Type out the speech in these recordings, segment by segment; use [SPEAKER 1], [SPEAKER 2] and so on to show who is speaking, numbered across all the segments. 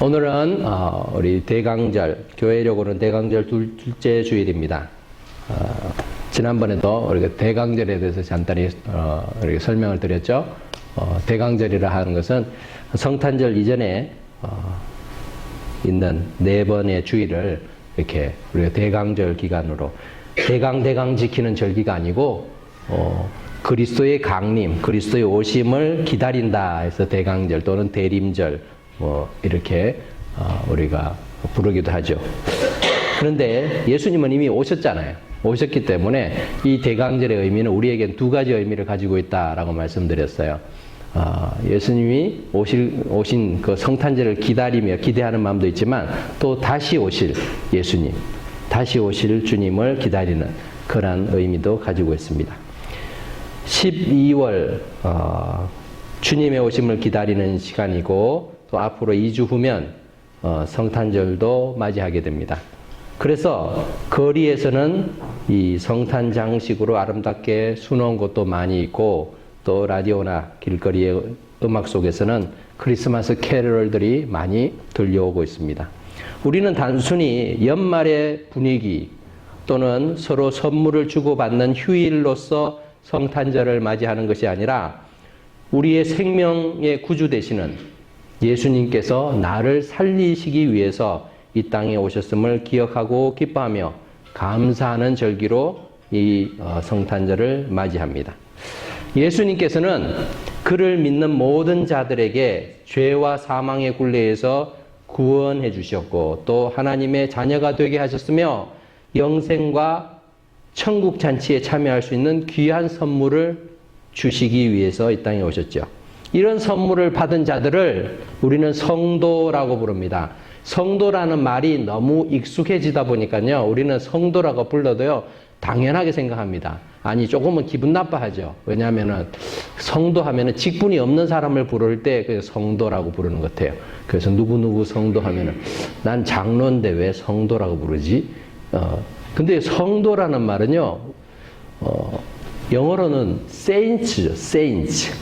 [SPEAKER 1] 오늘은 우리 대강절, 교회력으로는 대강절 둘째 주일입니다. 지난번에도 우리가 대강절에 대해서 간단히 이렇게 설명을 드렸죠. 대강절이라 하는 것은 성탄절 이전에 있는 네 번의 주일을 이렇게 우리가 대강절 기간으로 대강 지키는 절기가 아니고 그리스도의 강림, 그리스도의 오심을 기다린다 해서 대강절 또는 대림절 이렇게 우리가 부르기도 하죠. 그런데 예수님은 이미 오셨잖아요. 오셨기 때문에 이 대강절의 의미는 우리에겐 두 가지 의미를 가지고 있다라고 말씀드렸어요. 예수님이 오신 그 성탄절을 기다리며 기대하는 마음도 있지만 또 다시 오실 예수님, 다시 오실 주님을 기다리는 그런 의미도 가지고 있습니다. 12월 주님의 오심을 기다리는 시간이고 또 앞으로 2주 후면 성탄절도 맞이하게 됩니다. 그래서 거리에서는 이 성탄 장식으로 아름답게 수놓은 곳도 많이 있고 또 라디오나 길거리의 음악 속에서는 크리스마스 캐럴들이 많이 들려오고 있습니다. 우리는 단순히 연말의 분위기 또는 서로 선물을 주고받는 휴일로서 성탄절을 맞이하는 것이 아니라 우리의 생명의 구주 되시는 예수님께서 나를 살리시기 위해서 이 땅에 오셨음을 기억하고 기뻐하며 감사하는 절기로 이 성탄절을 맞이합니다. 예수님께서는 그를 믿는 모든 자들에게 죄와 사망의 굴레에서 구원해 주셨고 또 하나님의 자녀가 되게 하셨으며 영생과 천국 잔치에 참여할 수 있는 귀한 선물을 주시기 위해서 이 땅에 오셨죠. 이런 선물을 받은 자들을 우리는 성도라고 부릅니다. 성도라는 말이 너무 익숙해지다 보니까요. 우리는 성도라고 불러도요. 당연하게 생각합니다. 아니 조금은 기분 나빠하죠. 왜냐하면 성도 하면은 직분이 없는 사람을 부를 때 그 성도라고 부르는 것 같아요. 그래서 누구누구 성도 하면은 난 장로인데 왜 성도라고 부르지? 근데 성도라는 말은요. 영어로는 saints죠. saints.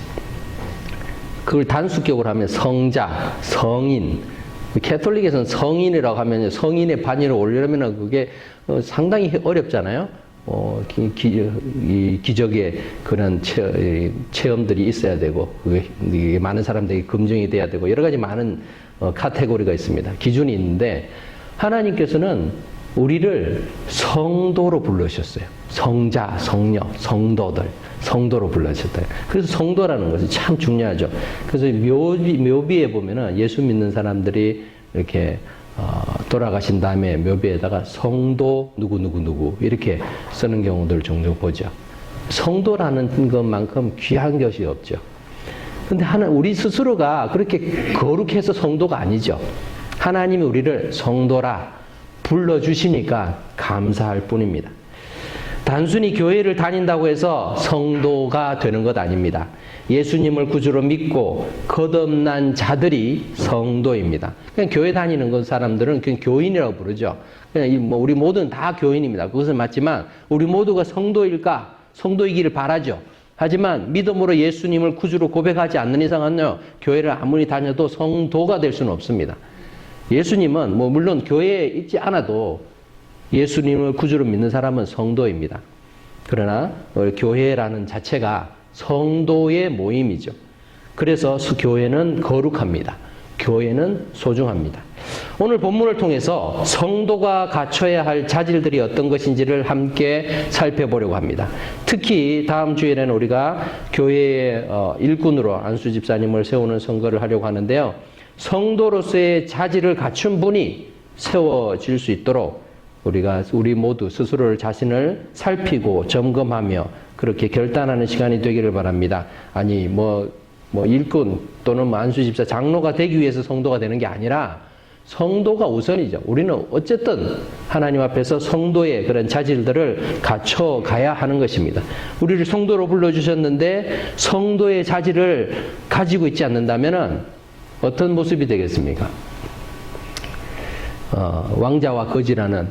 [SPEAKER 1] 그걸 단수격으로 하면 성자, 성인. 캐톨릭에서는 성인이라고 하면 성인의 반열을 올리려면 그게 상당히 어렵잖아요. 이 기적의 그런 체험들이 있어야 되고, 그게 많은 사람들에게 검증이 돼야 되고, 여러 가지 많은 카테고리가 있습니다. 기준이 있는데, 하나님께서는 우리를 성도로 불러주셨어요. 성자, 성녀, 성도들, 성도로 불러주셨다. 그래서 성도라는 것이 참 중요하죠. 그래서 묘비에 보면은 예수 믿는 사람들이 이렇게 돌아가신 다음에 묘비에다가 성도 누구 이렇게 쓰는 경우들 종종 보죠. 성도라는 것만큼 귀한 것이 없죠. 근데 우리 스스로가 그렇게 거룩해서 성도가 아니죠. 하나님이 우리를 성도라 불러주시니까 감사할 뿐입니다. 단순히 교회를 다닌다고 해서 성도가 되는 것 아닙니다. 예수님을 구주로 믿고 거듭난 자들이 성도입니다. 그냥 교회 다니는 건 사람들은 그냥 교인이라고 부르죠. 그냥 우리 모두는 다 교인입니다. 그것은 맞지만 우리 모두가 성도일까? 성도이기를 바라죠. 하지만 믿음으로 예수님을 구주로 고백하지 않는 이상은요, 교회를 아무리 다녀도 성도가 될 수는 없습니다. 예수님은 물론 교회에 있지 않아도 예수님을 구주로 믿는 사람은 성도입니다. 그러나 교회라는 자체가 성도의 모임이죠. 그래서 교회는 거룩합니다. 교회는 소중합니다. 오늘 본문을 통해서 성도가 갖춰야 할 자질들이 어떤 것인지를 함께 살펴보려고 합니다. 특히 다음 주에는 우리가 교회의 일꾼으로 안수 집사님을 세우는 선거를 하려고 하는데요. 성도로서의 자질을 갖춘 분이 세워질 수 있도록 우리 모두 스스로를 자신을 살피고 점검하며 그렇게 결단하는 시간이 되기를 바랍니다. 아니 일꾼 또는 안수 집사 장로가 되기 위해서 성도가 되는 게 아니라 성도가 우선이죠. 우리는 어쨌든 하나님 앞에서 성도의 그런 자질들을 갖춰가야 하는 것입니다. 우리를 성도로 불러주셨는데 성도의 자질을 가지고 있지 않는다면 어떤 모습이 되겠습니까? 왕자와 거지라는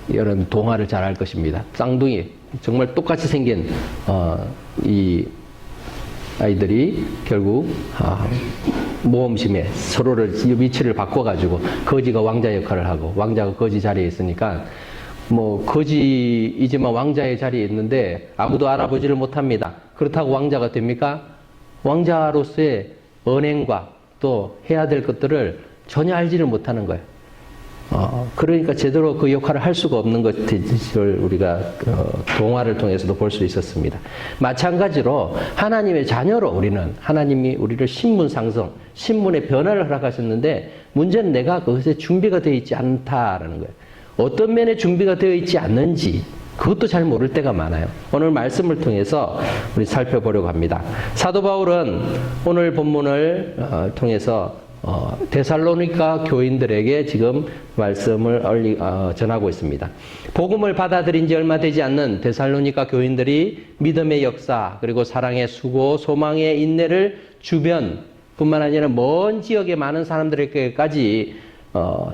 [SPEAKER 1] 이런 동화를 잘 알 것입니다. 쌍둥이 정말 똑같이 생긴 이 아이들이 결국 모험심에 서로를 위치를 바꿔가지고 거지가 왕자 역할을 하고 왕자가 거지 자리에 있으니까 뭐 거지이지만 왕자의 자리에 있는데 아무도 알아보지를 못합니다. 그렇다고 왕자가 됩니까? 왕자로서의 언행과 또 해야 될 것들을 전혀 알지를 못하는 거예요. 그러니까 제대로 그 역할을 할 수가 없는 것을 우리가 동화를 통해서도 볼 수 있었습니다. 마찬가지로 하나님의 자녀로 우리는 하나님이 우리를 신분상승, 신분의 변화를 허락하셨는데 문제는 내가 그것에 준비가 되어 있지 않다라는 거예요. 어떤 면에 준비가 되어 있지 않는지 그것도 잘 모를 때가 많아요. 오늘 말씀을 통해서 우리 살펴보려고 합니다. 사도 바울은 오늘 본문을 통해서 데살로니가 교인들에게 지금 말씀을 전하고 있습니다. 복음을 받아들인 지 얼마 되지 않는 데살로니가 교인들이 믿음의 역사 그리고 사랑의 수고, 소망의 인내를 주변뿐만 아니라 먼 지역의 많은 사람들에게까지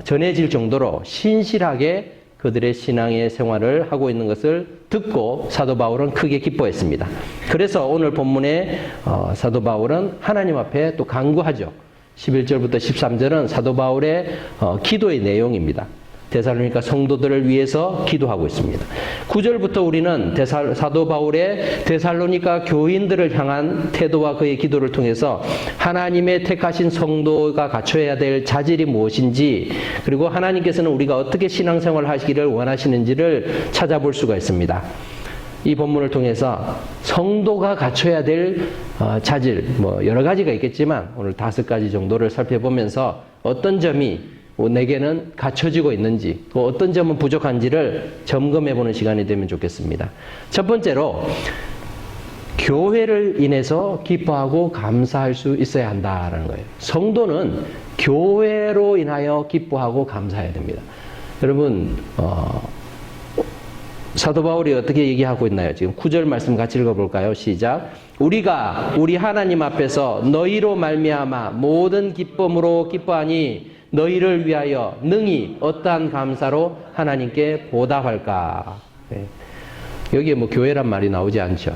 [SPEAKER 1] 전해질 정도로 신실하게 그들의 신앙의 생활을 하고 있는 것을 듣고 사도 바울은 크게 기뻐했습니다. 그래서 오늘 본문에 사도 바울은 하나님 앞에 또 간구하죠. 11절부터 13절은 사도 바울의 기도의 내용입니다. 데살로니가 성도들을 위해서 기도하고 있습니다. 9절부터 우리는 사도 바울의 데살로니가 교인들을 향한 태도와 그의 기도를 통해서 하나님의 택하신 성도가 갖춰야 될 자질이 무엇인지 그리고 하나님께서는 우리가 어떻게 신앙생활을 하시기를 원하시는지를 찾아볼 수가 있습니다. 이 본문을 통해서 성도가 갖춰야 될 자질, 뭐 여러 가지가 있겠지만 오늘 5가지 정도를 살펴보면서 어떤 점이 내게는 갖춰지고 있는지 또 어떤 점은 부족한지를 점검해보는 시간이 되면 좋겠습니다. 첫 번째로 교회를 인해서 기뻐하고 감사할 수 있어야 한다는 거예요. 성도는 교회로 인하여 기뻐하고 감사해야 됩니다. 여러분 사도 바울이 어떻게 얘기하고 있나요? 지금 9절 말씀 같이 읽어볼까요? 시작. 우리가 우리 하나님 앞에서 너희로 말미암아 모든 기쁨으로 기뻐하니 너희를 위하여 능히 어떠한 감사로 하나님께 보답할까? 네. 여기에 뭐 교회란 말이 나오지 않죠.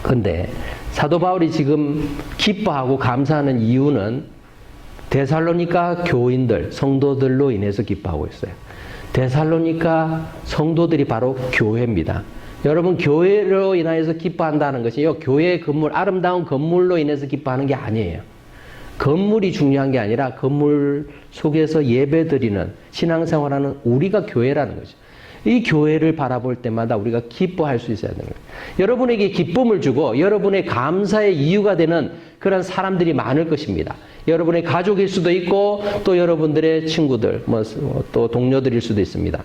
[SPEAKER 1] 근데 사도 바울이 지금 기뻐하고 감사하는 이유는 데살로니가 교인들, 성도들로 인해서 기뻐하고 있어요. 데살로니가 성도들이 바로 교회입니다. 여러분 교회로 인하여서 기뻐한다는 것이요. 교회의 건물, 아름다운 건물로 인해서 기뻐하는 게 아니에요. 건물이 중요한 게 아니라 건물 속에서 예배드리는 신앙생활하는 우리가 교회라는 거죠. 이 교회를 바라볼 때마다 우리가 기뻐할 수 있어야 되는 거예요. 여러분에게 기쁨을 주고 여러분의 감사의 이유가 되는 그런 사람들이 많을 것입니다. 여러분의 가족일 수도 있고 또 여러분들의 친구들, 또 동료들일 수도 있습니다.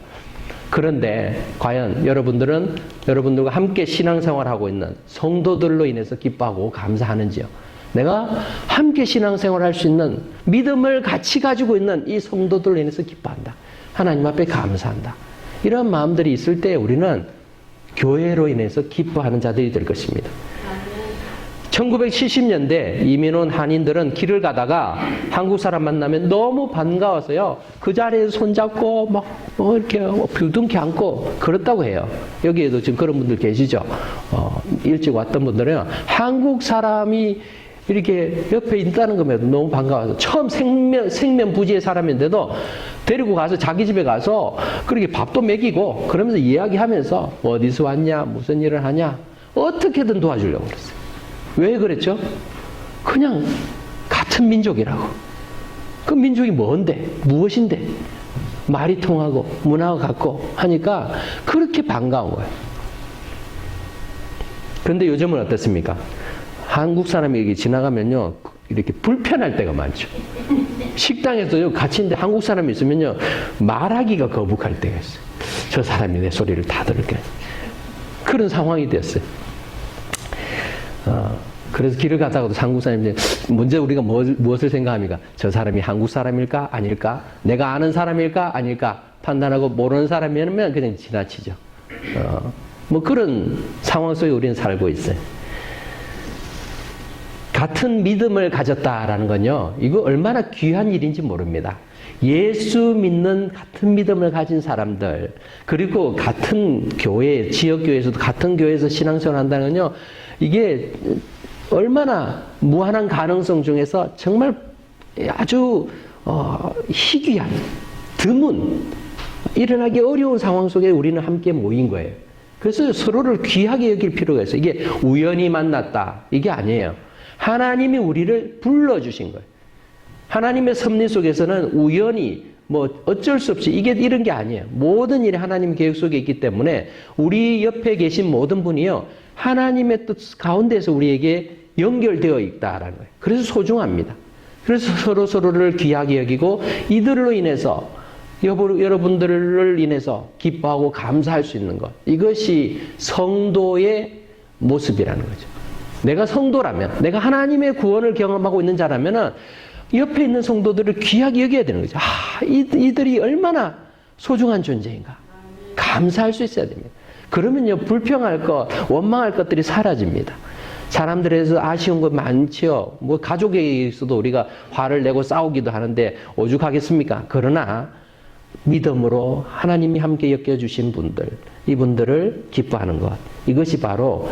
[SPEAKER 1] 그런데 과연 여러분들은 여러분들과 함께 신앙생활하고 있는 성도들로 인해서 기뻐하고 감사하는지요? 내가 함께 신앙생활을 할 수 있는 믿음을 같이 가지고 있는 이 성도들로 인해서 기뻐한다. 하나님 앞에 감사한다. 이런 마음들이 있을 때 우리는 교회로 인해서 기뻐하는 자들이 될 것입니다. 1970년대 이민 온 한인들은 길을 가다가 한국 사람 만나면 너무 반가워서요. 그 자리에서 손잡고 막 이렇게 불둥키 안고 그렇다고 해요. 여기에도 지금 그런 분들 계시죠. 일찍 왔던 분들은 한국 사람이 이렇게 옆에 있다는 것에도 너무 반가워서 처음 생면부지의 사람인데도 데리고 가서 자기 집에 가서 그렇게 밥도 먹이고 그러면서 이야기하면서 어디서 왔냐, 무슨 일을 하냐, 어떻게든 도와주려고 그랬어요. 왜 그랬죠? 그냥 같은 민족이라고. 그 민족이 뭔데? 무엇인데? 말이 통하고 문화가 같고 하니까 그렇게 반가운 거예요. 그런데 요즘은 어떻습니까? 한국 사람이 여기 지나가면요, 이렇게 불편할 때가 많죠. 식당에서요, 같이 있는데 한국 사람이 있으면요, 말하기가 거북할 때가 있어요. 저 사람이 내 소리를 다 들을게. 그런 상황이 됐어요. 그래서 길을 가다가도 한국 사람이 먼저 우리가 무엇을 생각합니까? 저 사람이 한국 사람일까? 아닐까? 내가 아는 사람일까? 아닐까? 판단하고 모르는 사람이면 그냥 지나치죠. 뭐 그런 상황 속에 우리는 살고 있어요. 같은 믿음을 가졌다라는 건요, 이거 얼마나 귀한 일인지 모릅니다. 예수 믿는 같은 믿음을 가진 사람들, 그리고 같은 교회, 지역교회에서도 같은 교회에서 신앙생활 한다는 건요, 이게 얼마나 무한한 가능성 중에서 정말 아주 희귀한, 드문, 일어나기 어려운 상황 속에 우리는 함께 모인 거예요. 그래서 서로를 귀하게 여길 필요가 있어요. 이게 우연히 만났다, 이게 아니에요. 하나님이 우리를 불러주신 거예요. 하나님의 섭리 속에서는 우연히 뭐 어쩔 수 없이 이게 이런 게 아니에요. 모든 일이 하나님 계획 속에 있기 때문에 우리 옆에 계신 모든 분이요, 하나님의 뜻 가운데서 우리에게 연결되어 있다라는 거예요. 그래서 소중합니다. 그래서 서로를 귀하게 여기고 이들로 인해서 여러분들을 인해서 기뻐하고 감사할 수 있는 것, 이것이 성도의 모습이라는 거죠. 내가 성도라면, 내가 하나님의 구원을 경험하고 있는 자라면은 옆에 있는 성도들을 귀하게 여겨야 되는 거죠. 이들이 얼마나 소중한 존재인가. 감사할 수 있어야 됩니다. 그러면요, 불평할 것, 원망할 것들이 사라집니다. 사람들에서 아쉬운 것 많지요. 뭐 가족에 있어도 우리가 화를 내고 싸우기도 하는데 오죽하겠습니까? 그러나 믿음으로 하나님이 함께 엮여주신 분들, 이분들을 기뻐하는 것, 이것이 바로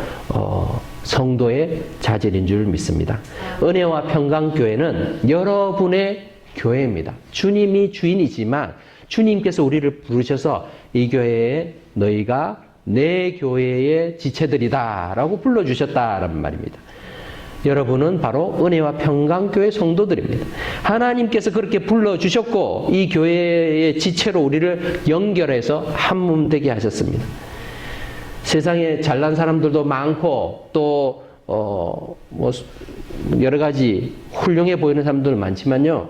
[SPEAKER 1] 성도의 자질인 줄 믿습니다. 은혜와 평강교회는 여러분의 교회입니다. 주님이 주인이지만 주님께서 우리를 부르셔서 이 교회에 너희가 내 교회의 지체들이다 라고 불러주셨다라는 말입니다. 여러분은 바로 은혜와 평강교회 성도들입니다. 하나님께서 그렇게 불러주셨고 이 교회의 지체로 우리를 연결해서 한 몸 되게 하셨습니다. 세상에 잘난 사람들도 많고 또 뭐 여러 가지 훌륭해 보이는 사람들 많지만요,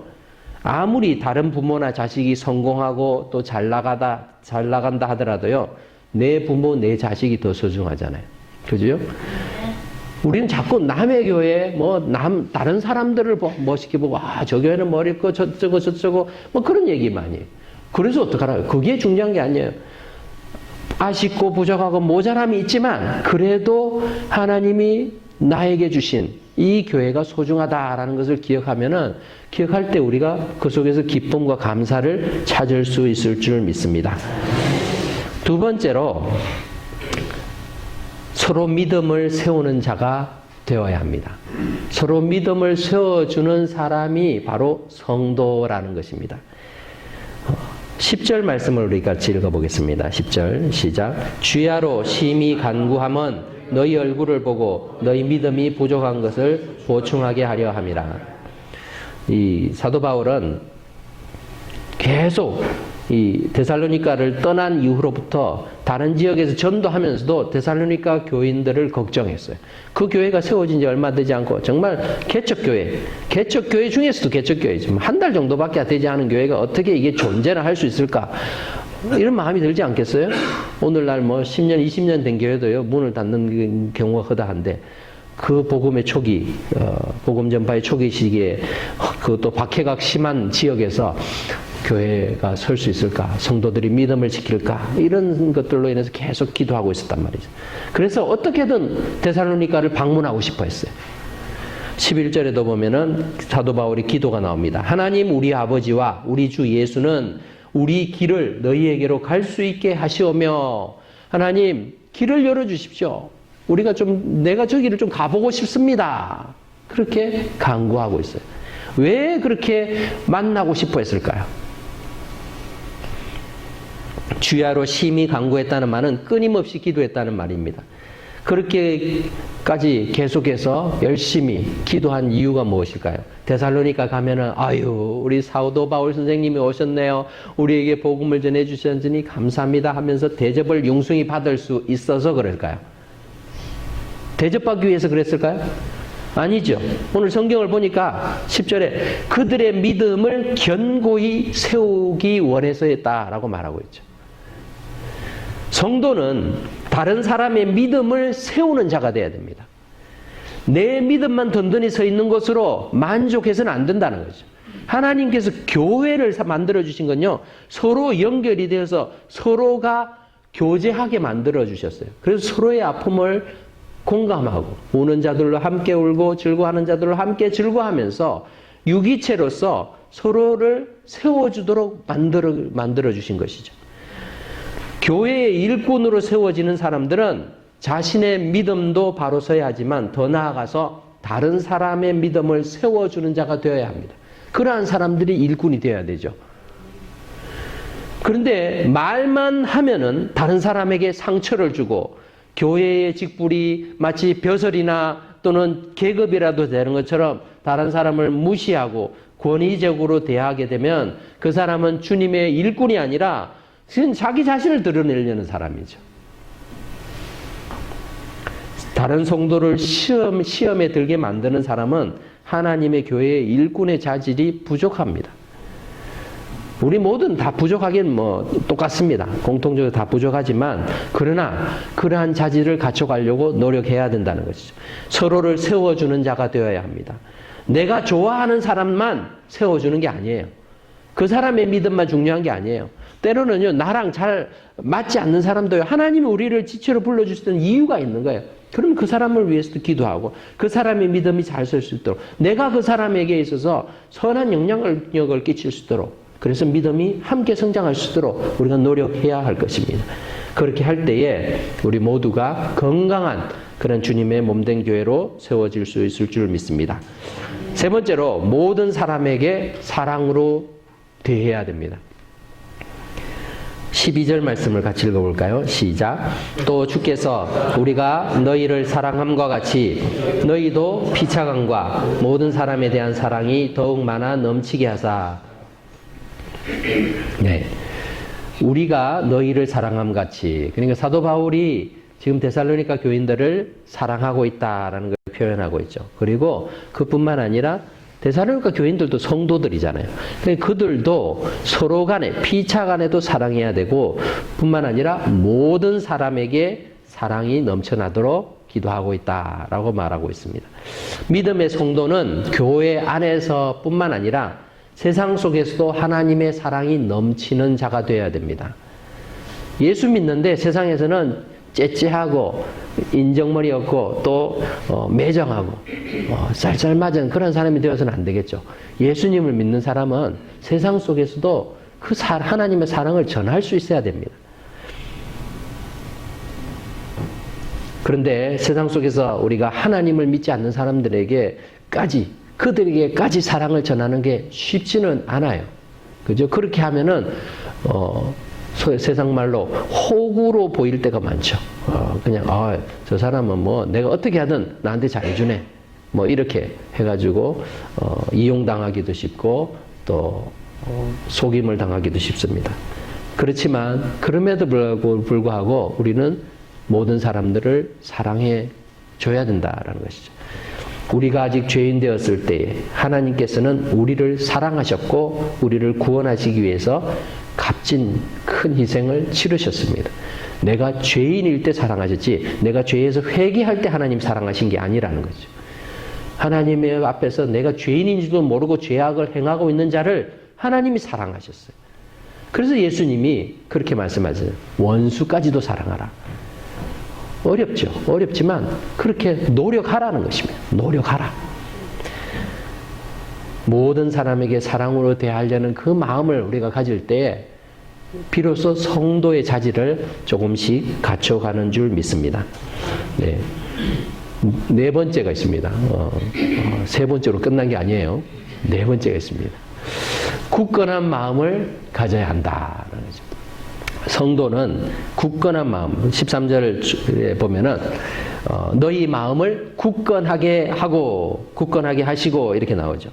[SPEAKER 1] 아무리 다른 부모나 자식이 성공하고 또 잘 나간다 하더라도요, 내 부모, 내 자식이 더 소중하잖아요. 그죠? 우리는 자꾸 남의 교회, 다른 사람들을 멋있게 보고, 저 교회는 뭐 있고, 저쩌고, 뭐 그런 얘기 많이 해요. 그래서 어떡하라고요? 그게 중요한 게 아니에요. 아쉽고 부족하고 모자람이 있지만, 그래도 하나님이 나에게 주신 이 교회가 소중하다라는 것을 기억할 때 우리가 그 속에서 기쁨과 감사를 찾을 수 있을 줄 믿습니다. 두 번째로, 서로 믿음을 세우는 자가 되어야 합니다. 서로 믿음을 세워주는 사람이 바로 성도라는 것입니다. 10절 말씀을 우리 같이 읽어보겠습니다. 10절 시작. 주야로 심히 간구함은 너희 얼굴을 보고 너희 믿음이 부족한 것을 보충하게 하려 함이라. 이 사도 바울은 계속 이 데살로니가를 떠난 이후로부터 다른 지역에서 전도하면서도 데살로니가 교인들을 걱정했어요. 그 교회가 세워진 지 얼마 되지 않고 정말 개척교회 중에서도 개척교회지만 한 달 정도밖에 되지 않은 교회가 어떻게 이게 존재를 할 수 있을까? 이런 마음이 들지 않겠어요? 오늘날 10년, 20년 된 교회도요, 문을 닫는 경우가 허다한데, 그 복음의 초기, 복음 전파의 초기 시기에 그것도 박해가 심한 지역에서 교회가 설 수 있을까? 성도들이 믿음을 지킬까? 이런 것들로 인해서 계속 기도하고 있었단 말이죠. 그래서 어떻게든 데살로니가를 방문하고 싶어 했어요. 11절에도 보면은 사도 바울의 기도가 나옵니다. 하나님 우리 아버지와 우리 주 예수는 우리 길을 너희에게로 갈 수 있게 하시오며, 하나님 길을 열어주십시오. 내가 저기를 좀 가보고 싶습니다. 그렇게 간구하고 있어요. 왜 그렇게 만나고 싶어 했을까요? 주야로 심히 간구했다는 말은 끊임없이 기도했다는 말입니다. 그렇게까지 계속해서 열심히 기도한 이유가 무엇일까요? 데살로니가 가면은 우리 사도 바울 선생님이 오셨네요. 우리에게 복음을 전해 주셨으니 감사합니다 하면서 대접을 융숭이 받을 수 있어서 그럴까요? 대접받기 위해서 그랬을까요? 아니죠. 오늘 성경을 보니까 10절에 그들의 믿음을 견고히 세우기 원해서 했다라고 말하고 있죠. 성도는 다른 사람의 믿음을 세우는 자가 되어야 됩니다. 내 믿음만 든든히 서 있는 것으로 만족해서는 안 된다는 거죠. 하나님께서 교회를 만들어 주신 건요, 서로 연결이 되어서 서로가 교제하게 만들어 주셨어요. 그래서 서로의 아픔을 공감하고 우는 자들로 함께 울고 즐거워하는 자들로 함께 즐거워하면서 유기체로서 서로를 세워주도록 만들어 주신 것이죠. 교회의 일꾼으로 세워지는 사람들은 자신의 믿음도 바로 서야 하지만 더 나아가서 다른 사람의 믿음을 세워주는 자가 되어야 합니다. 그러한 사람들이 일꾼이 되어야 되죠. 그런데 말만 하면은 다른 사람에게 상처를 주고 교회의 직분이 마치 벼슬이나 또는 계급이라도 되는 것처럼 다른 사람을 무시하고 권위적으로 대하게 되면 그 사람은 주님의 일꾼이 아니라 자기 자신을 드러내려는 사람이죠. 다른 성도를 시험에 들게 만드는 사람은 하나님의 교회의 일꾼의 자질이 부족합니다. 우리 모두는 다 부족하긴 똑같습니다. 공통적으로 다 부족하지만 그러나 그러한 자질을 갖춰가려고 노력해야 된다는 것이죠. 서로를 세워주는 자가 되어야 합니다. 내가 좋아하는 사람만 세워주는 게 아니에요. 그 사람의 믿음만 중요한 게 아니에요. 때로는요, 나랑 잘 맞지 않는 사람도요, 하나님이 우리를 지체로 불러주시는 이유가 있는 거예요. 그러면 그 사람을 위해서도 기도하고 그 사람의 믿음이 잘 설 수 있도록 내가 그 사람에게 있어서 선한 영향력을 끼칠 수 있도록 그래서 믿음이 함께 성장할 수 있도록 우리가 노력해야 할 것입니다. 그렇게 할 때에 우리 모두가 건강한 그런 주님의 몸된 교회로 세워질 수 있을 줄 믿습니다. 세 번째로 모든 사람에게 사랑으로 대해야 됩니다. 12절 말씀을 같이 읽어볼까요? 시작. 또 주께서 우리가 너희를 사랑함과 같이 너희도 피차감과 모든 사람에 대한 사랑이 더욱 많아 넘치게 하사. 네. 우리가 너희를 사랑함 같이. 그러니까 사도 바울이 지금 데살로니가 교인들을 사랑하고 있다라는 걸 표현하고 있죠. 그리고 그뿐만 아니라 데살로니가 교인들도 성도들이잖아요. 그들도 서로 간에 피차 간에도 사랑해야 되고 뿐만 아니라 모든 사람에게 사랑이 넘쳐나도록 기도하고 있다라고 말하고 있습니다. 믿음의 성도는 교회 안에서 뿐만 아니라 세상 속에서도 하나님의 사랑이 넘치는 자가 되어야 됩니다. 예수 믿는데 세상에서는 째째하고 인정머리 없고 또 매정하고 쌀쌀맞은 그런 사람이 되어서는 안 되겠죠. 예수님을 믿는 사람은 세상 속에서도 그 하나님의 사랑을 전할 수 있어야 됩니다. 그런데 세상 속에서 우리가 하나님을 믿지 않는 그들에게까지 사랑을 전하는 게 쉽지는 않아요. 그죠? 그렇게 하면은 세상 말로 호구로 보일 때가 많죠. 그냥 저 사람은 내가 어떻게 하든 나한테 잘해주네. 이렇게 해가지고 이용당하기도 쉽고 또 속임을 당하기도 쉽습니다. 그렇지만 그럼에도 불구하고 우리는 모든 사람들을 사랑해 줘야 된다라는 것이죠. 우리가 아직 죄인 되었을 때에 하나님께서는 우리를 사랑하셨고 우리를 구원하시기 위해서 값진 큰 희생을 치르셨습니다. 내가 죄인일 때 사랑하셨지 내가 죄에서 회개할 때 하나님 사랑하신 게 아니라는 거죠. 하나님의 앞에서 내가 죄인인지도 모르고 죄악을 행하고 있는 자를 하나님이 사랑하셨어요. 그래서 예수님이 그렇게 말씀하세요. 원수까지도 사랑하라. 어렵죠. 어렵지만 그렇게 노력하라는 것입니다. 노력하라. 모든 사람에게 사랑으로 대하려는 그 마음을 우리가 가질 때 비로소 성도의 자질을 조금씩 갖춰가는 줄 믿습니다. 네. 네 번째가 있습니다. 세 번째로 끝난 게 아니에요. 네 번째가 있습니다. 굳건한 마음을 가져야 한다는 거죠. 성도는 굳건한 마음, 13절에 보면은 너희 마음을 굳건하게 하시고 이렇게 나오죠.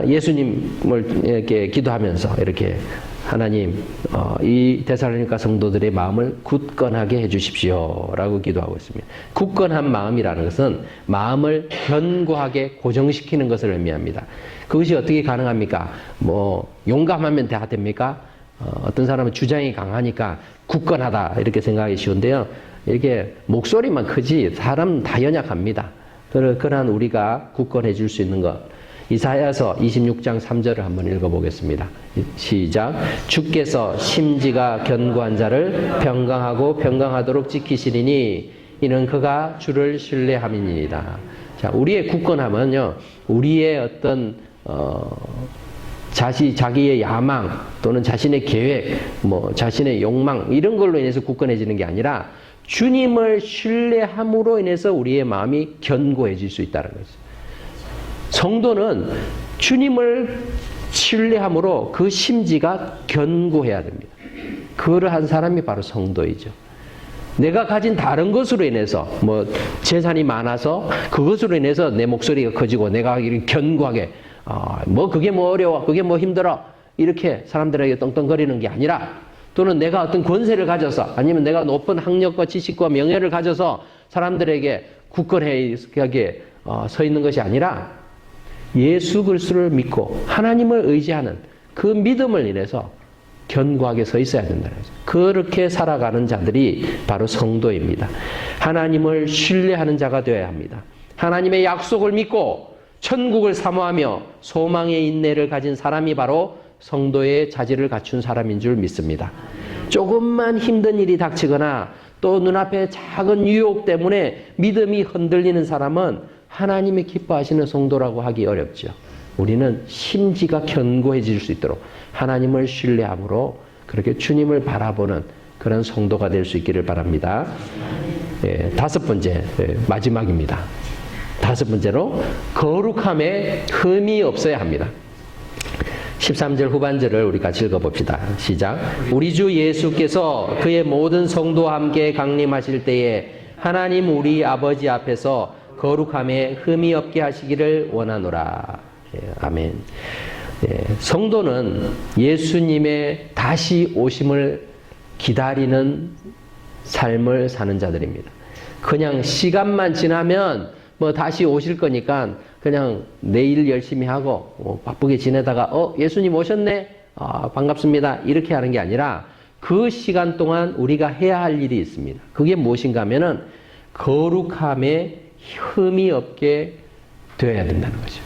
[SPEAKER 1] 예수님을 이렇게 기도하면서 이렇게 하나님 이 데살로니가 성도들의 마음을 굳건하게 해주십시오라고 기도하고 있습니다. 굳건한 마음이라는 것은 마음을 견고하게 고정시키는 것을 의미합니다. 그것이 어떻게 가능합니까? 용감하면 다 됩니까? 어떤 사람은 주장이 강하니까 굳건하다 이렇게 생각하기 쉬운데요. 이렇게 목소리만 크지 사람은 다 연약합니다. 그러한 우리가 굳건해 줄 수 있는 것. 이사야서 26장 3절을 한번 읽어보겠습니다. 시작. 주께서 심지가 견고한 자를 평강하도록 지키시리니 이는 그가 주를 신뢰함이니이다. 자, 우리의 굳건함은요, 우리의 어떤 자기의 야망 또는 자신의 계획, 자신의 욕망 이런 걸로 인해서 굳건해지는 게 아니라 주님을 신뢰함으로 인해서 우리의 마음이 견고해질 수 있다는 거죠. 성도는 주님을 신뢰함으로 그 심지가 견고해야 됩니다. 그러한 사람이 바로 성도이죠. 내가 가진 다른 것으로 인해서 뭐 재산이 많아서 그것으로 인해서 내 목소리가 커지고 내가 이렇게 견고하게 뭐 그게 뭐 어려워 그게 뭐 힘들어 이렇게 사람들에게 떵떵거리는 게 아니라, 또는 내가 어떤 권세를 가져서 아니면 내가 높은 학력과 지식과 명예를 가져서 사람들에게 굳건하게 서 있는 것이 아니라 예수 그리스도를 믿고 하나님을 의지하는 그 믿음을 인해서 견고하게 서 있어야 된다는 거죠. 그렇게 살아가는 자들이 바로 성도입니다. 하나님을 신뢰하는 자가 되어야 합니다. 하나님의 약속을 믿고 천국을 사모하며 소망의 인내를 가진 사람이 바로 성도의 자질을 갖춘 사람인 줄 믿습니다. 조금만 힘든 일이 닥치거나 또 눈앞에 작은 유혹 때문에 믿음이 흔들리는 사람은 하나님이 기뻐하시는 성도라고 하기 어렵죠. 우리는 심지가 견고해질 수 있도록 하나님을 신뢰함으로 그렇게 주님을 바라보는 그런 성도가 될 수 있기를 바랍니다. 다섯 번째, 마지막입니다. 다섯 번째로 거룩함에 흠이 없어야 합니다. 13절 후반절을 우리 같이 읽어봅시다. 시작. 우리 주 예수께서 그의 모든 성도와 함께 강림하실 때에 하나님 우리 아버지 앞에서 거룩함에 흠이 없게 하시기를 원하노라. 아멘. 성도는 예수님의 다시 오심을 기다리는 삶을 사는 자들입니다. 그냥 시간만 지나면 뭐 다시 오실 거니까 그냥 내일 열심히 하고 바쁘게 지내다가 예수님 오셨네? 반갑습니다. 이렇게 하는 게 아니라 그 시간 동안 우리가 해야 할 일이 있습니다. 그게 무엇인가 하면은 거룩함에 흠이 없게 되어야 된다는 거죠.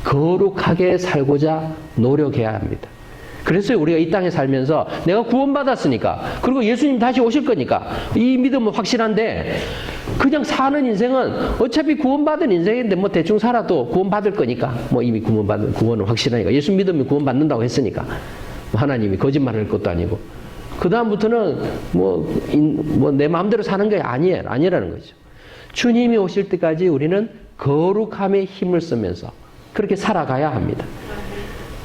[SPEAKER 1] 거룩하게 살고자 노력해야 합니다. 그래서 우리가 이 땅에 살면서 내가 구원받았으니까, 그리고 예수님 다시 오실 거니까 이 믿음은 확실한데 그냥 사는 인생은 어차피 구원받은 인생인데 뭐 대충 살아도 구원받을 거니까, 뭐 이미 구원은 확실하니까, 예수 믿으면 구원받는다고 했으니까 하나님이 거짓말할 것도 아니고, 그 다음부터는 뭐 내 마음대로 사는 게 아니라는 거죠. 주님이 오실 때까지 우리는 거룩함에 힘을 쓰면서 그렇게 살아가야 합니다.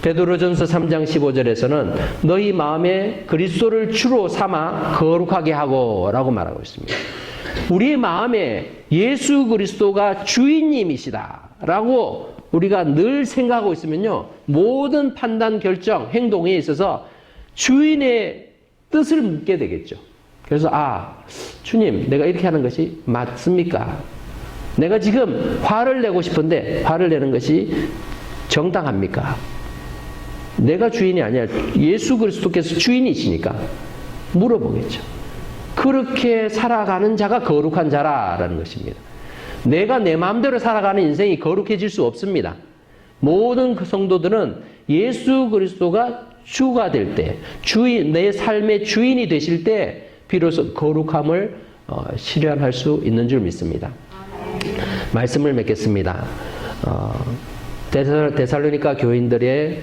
[SPEAKER 1] 베드로전서 3장 15절에서는 너희 마음에 그리스도를 주로 삼아 거룩하게 하고 라고 말하고 있습니다. 우리의 마음에 예수 그리스도가 주인님이시다 라고 우리가 늘 생각하고 있으면요, 모든 판단, 결정, 행동에 있어서 주인의 뜻을 묻게 되겠죠. 그래서 주님, 내가 이렇게 하는 것이 맞습니까? 내가 지금 화를 내고 싶은데 화를 내는 것이 정당합니까? 내가 주인이 아니라 예수 그리스도께서 주인이시니까 물어보겠죠. 그렇게 살아가는 자가 거룩한 자라는 것입니다. 내가 내 마음대로 살아가는 인생이 거룩해질 수 없습니다. 모든 그 성도들은 예수 그리스도가 주가 될 때, 내 삶의 주인이 되실 때 비로소 거룩함을 실현할 수 있는 줄 믿습니다. 말씀을 맺겠습니다. 데살로니가 교인들의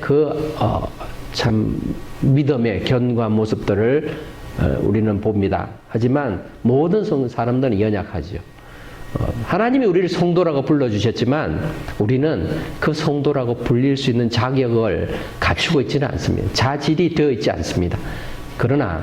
[SPEAKER 1] 참 믿음의 견고한 모습들을 우리는 봅니다. 하지만 모든 사람들은 연약하죠. 하나님이 우리를 성도라고 불러주셨지만 우리는 그 성도라고 불릴 수 있는 자격을 갖추고 있지는 않습니다. 자질이 되어 있지 않습니다. 그러나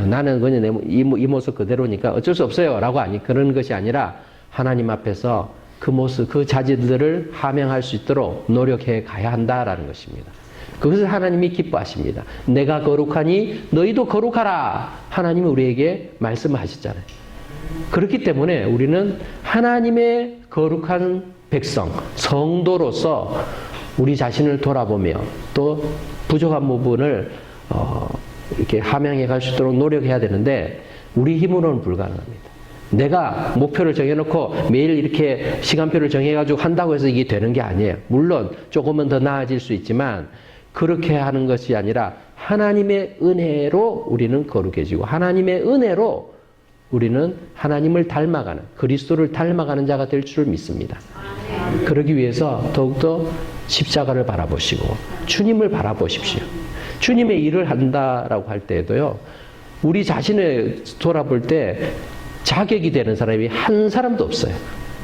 [SPEAKER 1] 나는 그냥 이 모습 그대로니까 어쩔 수 없어요 라고 그런 것이 아니라 하나님 앞에서 그 모습, 그 자질들을 함양할 수 있도록 노력해 가야 한다라는 것입니다. 그것을 하나님이 기뻐하십니다. 내가 거룩하니 너희도 거룩하라. 하나님이 우리에게 말씀하셨잖아요. 그렇기 때문에 우리는 하나님의 거룩한 백성, 성도로서 우리 자신을 돌아보며 또 부족한 부분을 이렇게 함양해 갈 수 있도록 노력해야 되는데 우리 힘으로는 불가능합니다. 내가 목표를 정해놓고 매일 이렇게 시간표를 정해가지고 한다고 해서 이게 되는 게 아니에요. 물론 조금은 더 나아질 수 있지만 그렇게 하는 것이 아니라 하나님의 은혜로 우리는 거룩해지고 하나님의 은혜로 우리는 하나님을 닮아가는, 그리스도를 닮아가는 자가 될 줄 믿습니다. 그러기 위해서 더욱더 십자가를 바라보시고 주님을 바라보십시오. 주님의 일을 한다라고 할 때에도요, 우리 자신을 돌아볼 때 자격이 되는 사람이 한 사람도 없어요.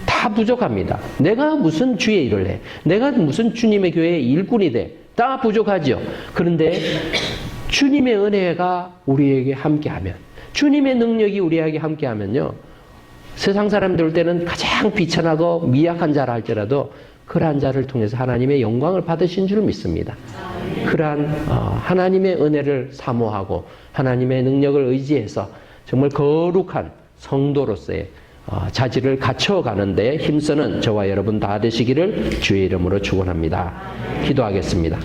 [SPEAKER 1] 다 다 부족합니다. 내가 무슨 주의 일을 해? 내가 무슨 주님의 교회의 일꾼이 돼? 다 부족하죠. 그런데 주님의 은혜가 우리에게 함께하면, 주님의 능력이 우리에게 함께하면요, 세상 사람들 때는 가장 비천하고 미약한 자라 할지라도 그러한 자를 통해서 하나님의 영광을 받으신 줄 믿습니다. 그러한 하나님의 은혜를 사모하고 하나님의 능력을 의지해서 정말 거룩한 성도로서의 자질을 갖춰가는 데 힘쓰는 저와 여러분 다 되시기를 주의 이름으로 축원합니다. 기도하겠습니다.